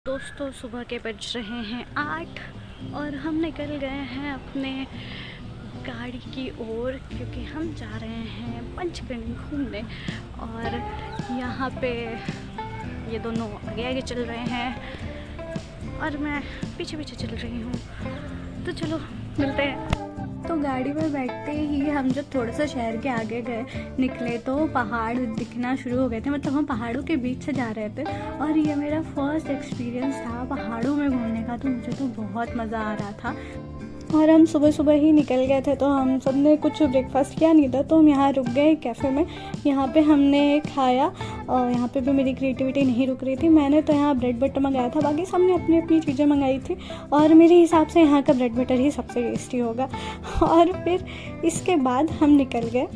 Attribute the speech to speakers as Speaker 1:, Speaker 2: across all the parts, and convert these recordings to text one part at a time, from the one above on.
Speaker 1: दोस्तों सुबह के बज रहे हैं 8 और हम निकल गए हैं अपने गाड़ी की ओर क्योंकि हम जा रहे हैं पंचगनी घूमने। और यहाँ पे ये दोनों आगे आगे चल रहे हैं और मैं पीछे पीछे चल रही हूँ। तो चलो मिलते हैं। तो गाड़ी में बैठते ही हम जब थोड़ा सा शहर के आगे गए निकले तो पहाड़ दिखना शुरू हो गए थे। मतलब हम पहाड़ों के बीच से जा रहे थे और ये मेरा फर्स्ट एक्सपीरियंस था पहाड़ों में घूमने का। तो मुझे तो बहुत मज़ा आ रहा था और हम सुबह सुबह ही निकल गए थे। तो हम सब ने कुछ ब्रेकफास्ट किया नहीं था तो हम यहाँ रुक गए कैफ़े में। यहाँ पे हमने खाया और यहाँ पे भी मेरी क्रिएटिविटी नहीं रुक रही थी। मैंने तो यहाँ ब्रेड बटर मंगाया था, बाकी सबने अपनी अपनी चीज़ें मंगाई थी और मेरे हिसाब से यहाँ का ब्रेड बटर ही सबसे टेस्टी होगा। और फिर इसके बाद हम निकल गए।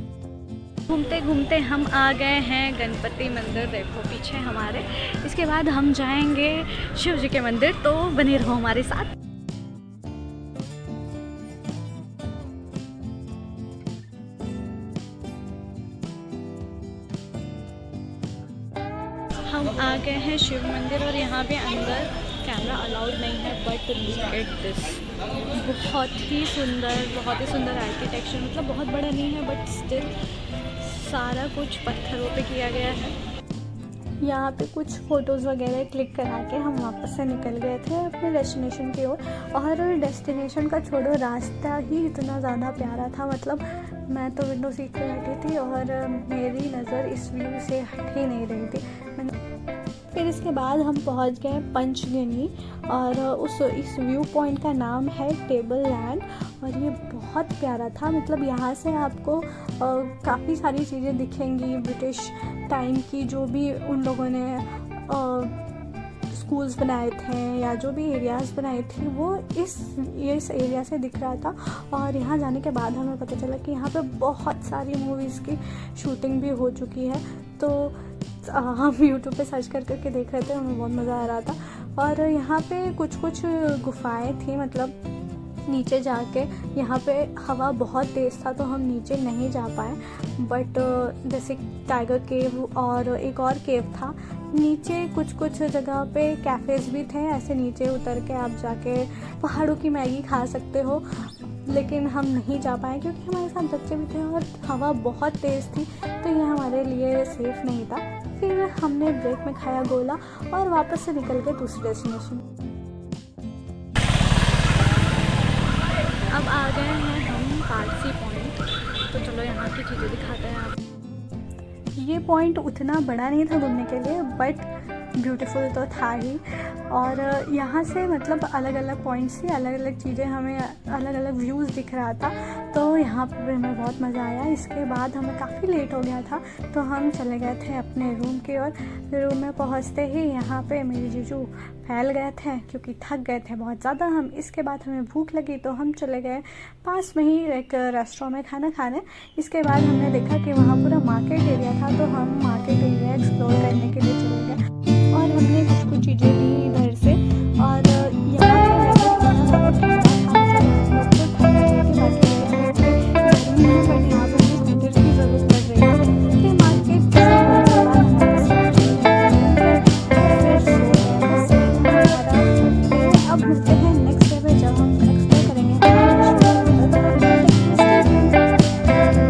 Speaker 1: घूमते घूमते हम आ गए हैं गणपति मंदिर, देखो पीछे हमारे। इसके बाद हम जाएंगे शिव जी के मंदिर, तो बने रहो हमारे साथ। हम आ गए हैं शिव मंदिर और यहाँ पे अंदर कैमरा अलाउड नहीं है, बट लुक एट दिस, बहुत ही सुंदर आर्किटेक्चर। मतलब बहुत बड़ा नहीं है बट स्टिल सारा कुछ पत्थरों पे किया गया है। यहाँ पे कुछ फ़ोटोज़ वगैरह क्लिक करा के हम वापस से निकल गए थे अपने डेस्टिनेशन की ओर। और डेस्टिनेशन का छोड़ो, रास्ता ही इतना ज़्यादा प्यारा था। मतलब मैं तो विंडो सीट पे बैठी थी और मेरी नज़र इस व्यू से हट ही नहीं रही थी। फिर इसके बाद हम पहुंच गए पंचगनी और इस व्यू पॉइंट का नाम है टेबल लैंड और ये बहुत प्यारा था। मतलब यहाँ से आपको काफ़ी सारी चीज़ें दिखेंगी ब्रिटिश टाइम की, जो भी उन लोगों ने स्कूल्स बनाए थे या जो भी एरियाज़ बनाए थे वो इस एरिया से दिख रहा था। और यहाँ जाने के बाद हमें पता चला कि यहाँ पे बहुत सारी मूवीज़ की शूटिंग भी हो चुकी है। तो हम यूट्यूब पे सर्च करके देख रहे थे, हमें बहुत मज़ा आ रहा था। और यहाँ पे कुछ गुफाएं थी, मतलब नीचे जाके यहाँ पे हवा बहुत तेज़ था तो हम नीचे नहीं जा पाए। बट जैसे टाइगर केव और एक और केव था नीचे, कुछ जगह पे कैफ़ेज़ भी थे। ऐसे नीचे उतर के आप जाके पहाड़ों की मैगी खा सकते हो, लेकिन हम नहीं जा पाए क्योंकि हमारे साथ बच्चे भी थे और हवा बहुत तेज़ थी, तो ये हमारे लिए सेफ़ नहीं था। फिर हमने ब्रेक में खाया गोला और वापस से निकल गए दूसरे डेस्टिनेशन। अब आ गए हैं हम पारसी पॉइंट, तो चलो यहाँ की चीज़ें दिखाते हैं आप। ये पॉइंट उतना बड़ा नहीं था घूमने के लिए बट ब्यूटीफुल तो था ही। और यहाँ से मतलब अलग अलग पॉइंट से अलग अलग चीज़ें, हमें अलग अलग व्यूज़ दिख रहा था, तो यहाँ पर हमें बहुत मज़ा आया। इसके बाद हमें काफ़ी लेट हो गया था तो हम चले गए थे अपने रूम की ओर। रूम में पहुँचते ही यहाँ पे मेरे जीजू फैल गए थे क्योंकि थक गए थे बहुत ज़्यादा हम। इसके बाद हमें भूख लगी तो हम चले गए पास में ही एक रेस्टोरेंट में खाना खाने। इसके बाद हमने देखा कि वहाँ पूरा मार्केट एरिया था तो हम मार्केट एरिया एक्सप्लोर करने के लिए चले गए और हमने कुछ चीज़ें ली।